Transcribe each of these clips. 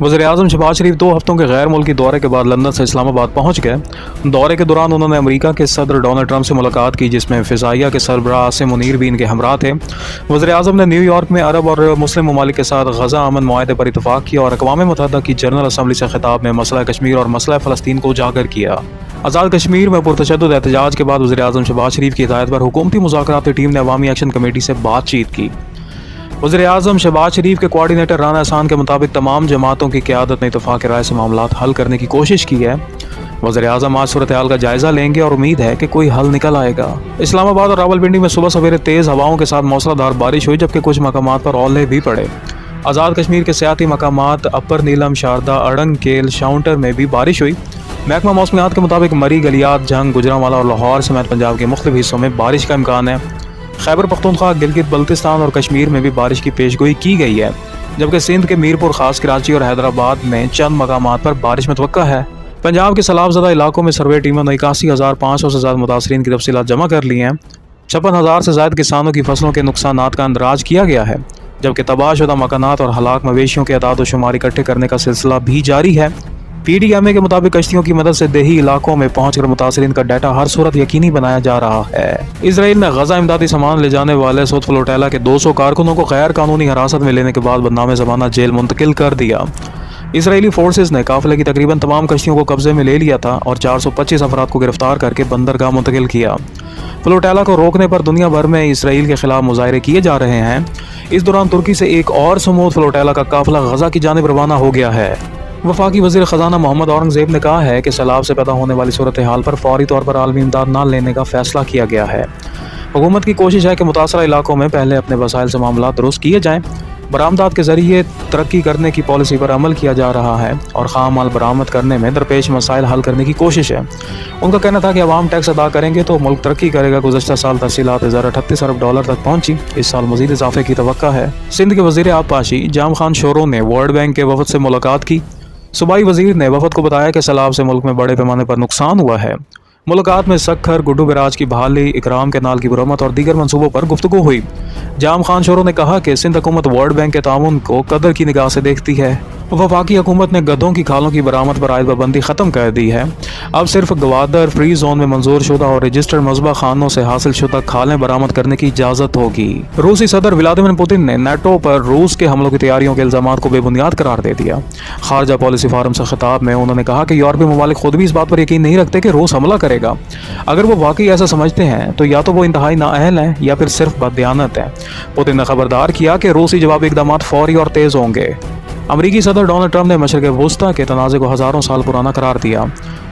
वज़ीर आज़म शहबाज शरीफ 2 हफ्तों के गैर मुल्की दौरे के बाद लंदन से इस्लामाबाद पहुँच गए। दौरे के दौरान उन्होंने अमेरिका के सदर डोनाल्ड ट्रंप से मुलाकात की, जिसमें फ़िज़ाइया के सरबराह आसिम मुनीर भी इनके हमरा थे। वज़ीर आज़म ने न्यूयॉर्क में अरब और मुस्लिम ममालिक के साथ गज़ा अमन मुआहदे पर इतफ़ाक़ किया और अक़वाम मुत्तहिदा की जनरल असम्बली से खिताब में मसला कश्मीर और मसला फ़लस्तीन को उजागर किया। आज़ाद कश्मीर में पुरतशद्दुद एहतजाज के बाद वज़ीर आज़म शहबाज शरीफ की हिदायत पर हुकूमती मुज़ाकराती टीम ने अवामी एक्शन कमेटी से बातचीत की। वज़ीर आज़म शहबाज शरीफ के कोऑर्डिनेटर राना एहसान के मुताबिक तमाम जमातों की क़यादत ने इत्तफ़ाक़ राय से मामलात हल करने की कोशिश की है। वज़ीर आज़म आज सूरत हाल का जायज़ा लेंगे और उम्मीद है कि कोई हल निकल आएगा। इस्लामाबाद और रावलपिंडी में सुबह सवेरे तेज़ हवाओं के साथ मौसलाधार बारिश हुई, जबकि कुछ मकामात पर ओले भी पड़े। आज़ाद कश्मीर के सियाती मकामात अपर नीलम, शारदा, अड़ंग, केल, शाउंटर में भी बारिश हुई। महकमा मौसमियात के मुताबिक मरी, गलियात, जंग, गुजरांवाला और लाहौर समेत पंजाब के मुख्तलिफ हिस्सों में बारिश का इम्कान है। खैबर पख्तूनख्वा, गिलगित बल्तिस्तान और कश्मीर में भी बारिश की पेशगोई की गई है, जबकि सिंध के मीरपुर, खास कराची और हैदराबाद में चंद मकामात पर बारिश मतवक्का है। पंजाब के सैलाब-ज़दा इलाकों में सर्वे टीमों ने 81,500 से ज़्यादा मुतासरीन की तफसीलात जमा कर ली हैं। 56,000 से ज़्यादा किसानों की फसलों के नुकसानात का अंदाज़ किया गया है, जबकि तबाहशुदा मकानात और हलाक मवेशियों के अदाद व शुमार इकट्ठे करने का सिलसिला भी जारी है। PDMA के मुताबिक कश्तियों की मदद से देही इलाकों में पहुंचकर मुतासरीन का डाटा हर सूरत यकीनी बनाया जा रहा है। इसराइल ने गजा इमदादी सामान ले जाने वाले सऊद फ्लोटेला के 200 कारकुनों को गैर कानूनी हिरासत में लेने के बाद बदनाम ज़माना जेल मुंतकिल कर दिया। इसराइली फोर्सेस ने काफिले की तकरीबन तमाम कश्तियों को कब्जे में ले लिया था और 425 अफराद को गिरफ्तार करके बंदरगाह मुंतकिल किया। फ्लोटेला को रोकने पर दुनिया भर में इसराइल के खिलाफ मुजाहरे किए जा रहे हैं। इस दौरान तुर्की से एक और समूद फ्लोटेला का काफिला गजा की जानिब रवाना हो गया है। वफाकी वज़ीर ख़ज़ाना मोहम्मद औरंगज़ेब ने कहा है कि सैलाब से पैदा होने वाली सूरत हाल पर फौरी तौर पर आलमी इमदाद न लेने का फ़ैसला किया गया है। हुकूमत की कोशिश है कि मुतासरा इलाकों में पहले अपने वसाइल से मामला दुरुस्त किए जाएँ। बरामदात के ज़रिए तरक्की करने की पॉलिसी पर अमल किया जा रहा है और ख़ाम माल बरामद करने में दरपेश मसाइल हल करने की कोशिश है। उनका कहना था कि अवाम टैक्स अदा करेंगे तो मुल्क तरक्की करेगा। गुज़श्ता साल तरसीलात $38 अरब तक पहुँची, इस साल मज़ीद इजाफे की तवक्का है। सिंध के वज़ीर आबपाशी जाम खान शोरो ने वर्ल्ड बैंक के वफ़द से मुलाकात की। सूबाई वज़ीर ने वफ़द को बताया कि सैलाब से मुल्क में बड़े पैमाने पर नुकसान हुआ है। मुलाकात में सखर, गुड्डू बैराज की बहाली, इकराम कैनाल की मरम्मत और दीगर मनसूबों पर गुफ्तगू हुई। जाम खान शोरो ने कहा कि सिंध हुकूमत वर्ल्ड बैंक के ताउन को कदर की निगाह से देखती है। वफाकी हुकूमत ने गधों की खालों की बरामद पर आयद पाबंदी ख़त्म कर दी है। अब सिर्फ गवादर फ्री जोन में मंजूर शुदा और रजिस्टर्ड मज़बा खानों से हासिल शुदा खालें बरामद करने की इजाज़त होगी। रूसी सदर व्लादिमीर पुतिन ने नेटो पर रूस के हमलों की तैयारियों के इल्ज़ामात को बेबुनियाद करार दे दिया। खारजा पॉलिसी फारम से खिताब में उन्होंने कहा कि यूरोपीय ममालिक खुद भी इस बात पर यकीन नहीं रखते कि रूस हमला करेगा। अगर वो वाकई ऐसा समझते हैं तो या तो वो इंतहाई नाअहल हैं या फिर सिर्फ बददियानत हैं। पुतिन ने खबरदार किया कि रूसी जवाबी इक़दामात फौरी और तेज़ होंगे। अमरीकी सदर डोनाल्ड ट्रंप ने मशरिक़ वुस्ता के तनाज़े को हज़ारों साल पुराना करार दिया।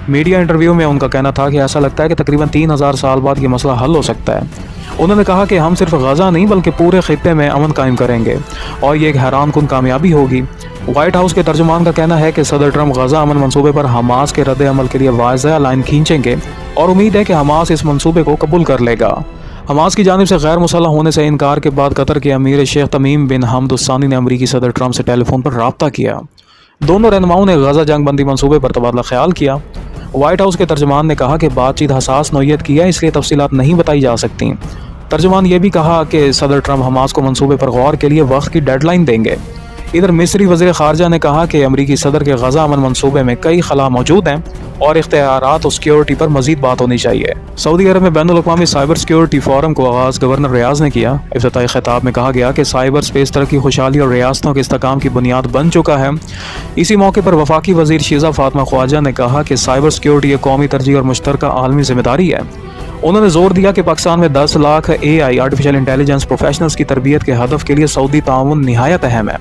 मीडिया इंटरव्यू में उनका कहना था कि ऐसा लगता है कि तकरीबन 3000 साल बाद ये मसला हल हो सकता है। उन्होंने कहा कि हम सिर्फ गजा नहीं बल्कि पूरे खित्ते में अमन कायम करेंगे और ये एक हैरान कुन कामयाबी होगी। व्हाइट हाउस के तर्जुमान का कहना है कि सदर ट्रंप गजा अमन मंसूबे पर हमास के रद्द अमल के लिए वाज़ेह लाइन खींचेंगे और उम्मीद है कि हमास इस मंसूबे को कबूल कर लेगा। हमास की जानिब से गैर मुसल्लह होने से इनकार के बाद कतर के अमीर शेख तमीम बिन हमद अल-सानी ने अमरीकी सदर ट्रंप से टेलीफोन पर रब्ता किया। दोनों रहनुमाओं ने गजा जंग बंदी मंसूबे पर तबादला ख्याल किया। व्हाइट हाउस के तर्जुमान ने कहा कि बातचीत हसास नौयत की है, इसलिए तफसीलात नहीं बताई जा सकती। तर्जुमान ये भी कहा कि सदर ट्रंप हमास को मंसूबे पर गौर के लिए वक्त की डेडलाइन देंगे। इधर मिस्री वज़ीर ख़ारजा ने कहा कि अमरीकी सदर के गजा अमन मंसूबे में कई खला मौजूद हैं और इख्तियारात और सिक्योरिटी पर मजीद बात होनी चाहिए। सऊदी अरब में बैनुल अक़वामी साइबर सिक्योरिटी फोरम को आगाज़ गवर्नर रियाज ने किया। इफ्तिताई खिताब में कहा गया कि साइबर स्पेस तरक्की, खुशहाली और रियासतों के इस्तेहकाम की बुनियाद बन चुका है। इसी मौके पर वफाकी वज़ीर शीज़ा फ़ातिमा ख्वाजा ने कहा कि साइबर सिक्योरिटी एक कौमी तरजीह और मुश्तरका आलमी जिम्मेदारी है। उन्होंने जोर दिया कि पाकिस्तान में 10 lakh AI artificial intelligence professionals की तरबियत के हदफ के लिए सऊदी ताउन निहायत अहम है।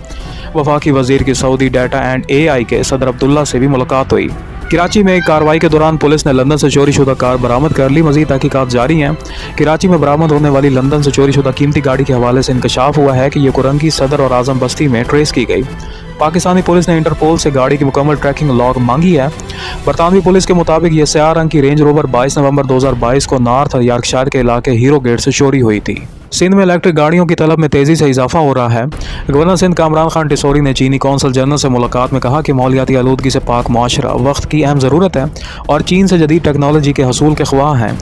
वफाकी वज़ीर की सऊदी डाटा एंड AI के सदर अब्दुल्ला से भी मुलाकात हुई। कराची में एक कार्रवाई के दौरान पुलिस ने लंदन से चोरी शुदा कार बरामद कर ली। मज़ीद तहकीकात जारी हैं। कराची में बरामद होने वाली लंदन से चोरी शुदा कीमती गाड़ी के हवाले से इंकशाफ हुआ है कि ये कुरंगी सदर और आज़म बस्ती में ट्रेस की गई। पाकिस्तानी पुलिस ने इंटरपोल से गाड़ी की मुकम्मल ट्रैकिंग लॉग मांगी है। बरतानवी पुलिस के मुताबिक ये स्याह रंग की रेंज रोवर 22 नवंबर 2022 को नॉर्थ यॉर्कशायर के इलाके हीरो गेट से चोरी हुई थी। सिंध में इलेक्ट्रिक गाड़ियों की तलब में तेज़ी से इजाफा हो रहा है। गवर्नर सिंध कामरान खान टिसोरी ने चीनी कौंसल जनरल से मुलाकात में कहा कि माहौलियाती आलूदगी से पाक मुआशरा वक्त की अहम ज़रूरत है और चीन से जदीद टेक्नोलॉजी के हसूल के ख्वाह हैं।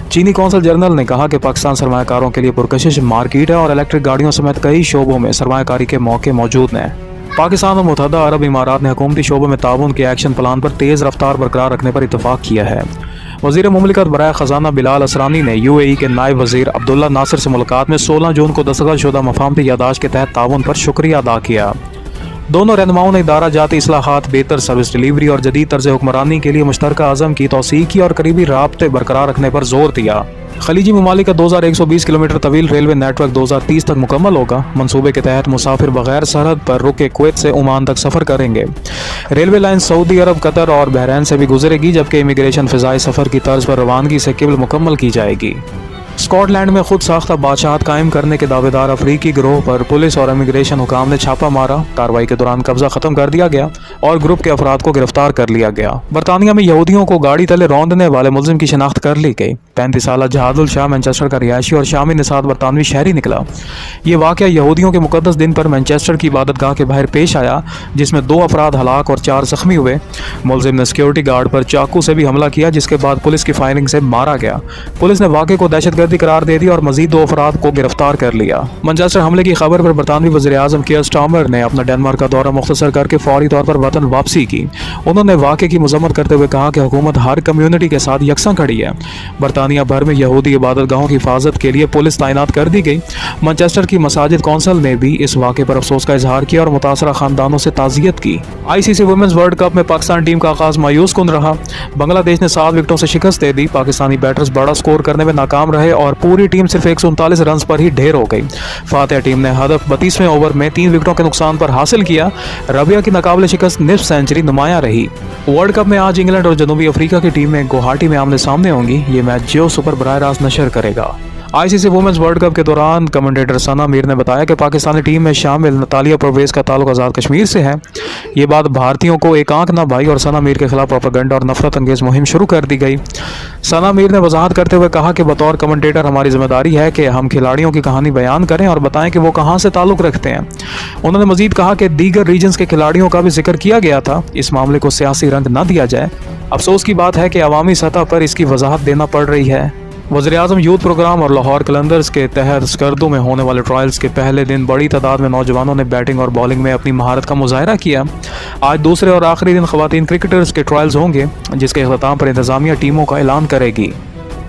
चीनी कौंसल जनरल ने कहा कि पाकिस्तान सरमायाकारों के लिए पुरकशिश मार्केट है और इलेक्ट्रिक गाड़ियों समेत कई शोबों में सरमायाकारी के मौके मौजूद हैं। पाकिस्तान और मुत्तहदा अरब इमारात ने हुकूमती शोबे में ताउन के एक्शन प्लान पर तेज़ रफ्तार बरकरार रखने पर इतफाक़ किया है। वज़ीर मुमलिकत बराए ख़जाना बिलाल असरानी ने UAE के नायब वज़ीर अब्दुल्ला नासिर से मुलाकात में 16 जून को दस्तखत शुदा मफाहमती यादाश्त के तहत ताउन पर शुक्रिया अदा किया। दोनों रहनुमाओं ने इदारा जाती इस्लाहात, बेहतर सर्विस डिलीवरी और जदीद तर्ज हुक्मरानी के लिए मुश्तरका अज़म की तौसीक़ की और करीबी राब्ते बरकरार रखने पर जोर दिया। खलीजी ममालिक का 2120 किलोमीटर तवील रेलवे नेटवर्क 2030 तक मुकम्मल होगा। मंसूबे के तहत मुसाफिर बगैर सरहद पर रुके कुवैत से ओमान तक सफ़र करेंगे। रेलवे लाइन सऊदी अरब, कतर और बहरैन से भी गुजरेगी, जबकि इमिग्रेशन फ़िज़ाई सफ़र की तर्ज पर रवानगी से केवल मुकम्मल की जाएगी। स्कॉटलैंड में खुद साख्ता बादशाहत कायम करने के दावेदार अफ्रीकी गिरोह पर पुलिस और इमिग्रेशन हुकाम ने छापा मारा। कार्रवाई के दौरान कब्जा खत्म कर दिया गया और ग्रुप के अफराद को गिरफ्तार कर लिया गया। बरतानिया में यहूदियों को गाड़ी तले रौंदने वाले मुलजिम की शिनाख्त कर ली गई। 35 साल जहादुल शाह मैनचेस्टर का रिहायशी और शामी निसाद बरतानवी शहरी निकला। ये वाक़या यहूदियों के मुक़द्दस दिन पर मैनचेस्टर की इबादतगाह के बाहर पेश आया, जिसमें 2 अफराद हलाक और 4 ज़ख्मी हुए। मुलजिम ने सिक्योरिटी गार्ड पर चाकू से भी हमला किया, जिसके बाद पुलिस की फायरिंग से मारा गया। पुलिस ने वाक़े को दहशतगर्दी करार दे दी और मजीद 2 अफराद को गिरफ्तार कर लिया। मैनचेस्टर हमले की खबर पर बरतानवी वज़ीर आज़म कियर स्टार्मर ने अपना डेनमार्क का दौरा मुख्तसर करके फौरी तौर पर वतन वापसी की। उन्होंने वाक़े की मज़म्मत करते हुए कहा कि हुकूमत हर कम्यूनिटी के साथ यकसा खड़ी है। बरतानिया भर में यहूदी इबादतगाहों की हिफाजत के लिए पुलिस तैनात कर दी गई। मैनचेस्टर की मसाजिद कौंसिल ने भी इस वाक़े पर अफसोस का इजहार किया और मुतासरा खानदानों से ताज़ियत की। ICC वुमेन्स वर्ल्ड कप में पाकिस्तान टीम का आगाज़ मायूस कुन रहा। बांग्लादेश ने 7 विकेटों से शिकस्त दे दी। पाकिस्तानी बैटर्स बड़ा स्कोर करने में नाकाम रहे और पूरी टीम सिर्फ 139 रन पर ही ढेर हो गई। फातिहा टीम ने हदफ 32वें ओवर में 3 विकेटों के नुकसान पर हासिल किया। रबिया की नाकाबिले शिकस्त निस्फ सेंचुरी नुमाया रही। वर्ल्ड कप में आज इंग्लैंड और जनूबी अफ्रीका की टीमें गुवाहाटी में आमने सामने होंगी। ये मैच जियो सुपर बराह रास्त नशर करेगा। ICC वुमेन्स वर्ल्ड कप के दौरान कमेंटेटर सना मीर ने बताया कि पाकिस्तानी टीम में शामिल नतालिया परवेज़ का ताल्लुक आज़ाद कश्मीर से है। ये बात भारतीयों को एक आंख न भाई और सना मीर के खिलाफ प्रोपेगेंडा और नफरत अंगेज़ मुहिम शुरू कर दी गई। सना मीर ने वजाहत करते हुए कहा कि बतौर कमेंटेटर हमारी जिम्मेदारी है कि हम खिलाड़ियों की कहानी बयान करें और बताएं कि वो कहाँ से ताल्लुक़ रखते हैं। उन्होंने मजीद कहा कि दीगर रीजन्स के खिलाड़ियों का भी जिक्र किया गया था। इस मामले को सियासी रंग न दिया जाए। अफसोस की बात है कि अवामी सतह पर इसकी वजाहत देना पड़ रही है। वज़ीर-ए-आज़म यूथ प्रोग्राम और लाहौर कलंदर्स के तहत स्कर्दू में होने वाले ट्रायल्स के पहले दिन बड़ी तादाद में नौजवानों ने बैटिंग और बॉलिंग में अपनी महारत का मुजाहरा किया। आज दूसरे और आखिरी दिन ख़वातीन क्रिकेटर्स के ट्रायल्स होंगे, जिसके इख्तिताम पर इंतज़ामिया टीमों का ऐलान करेगी।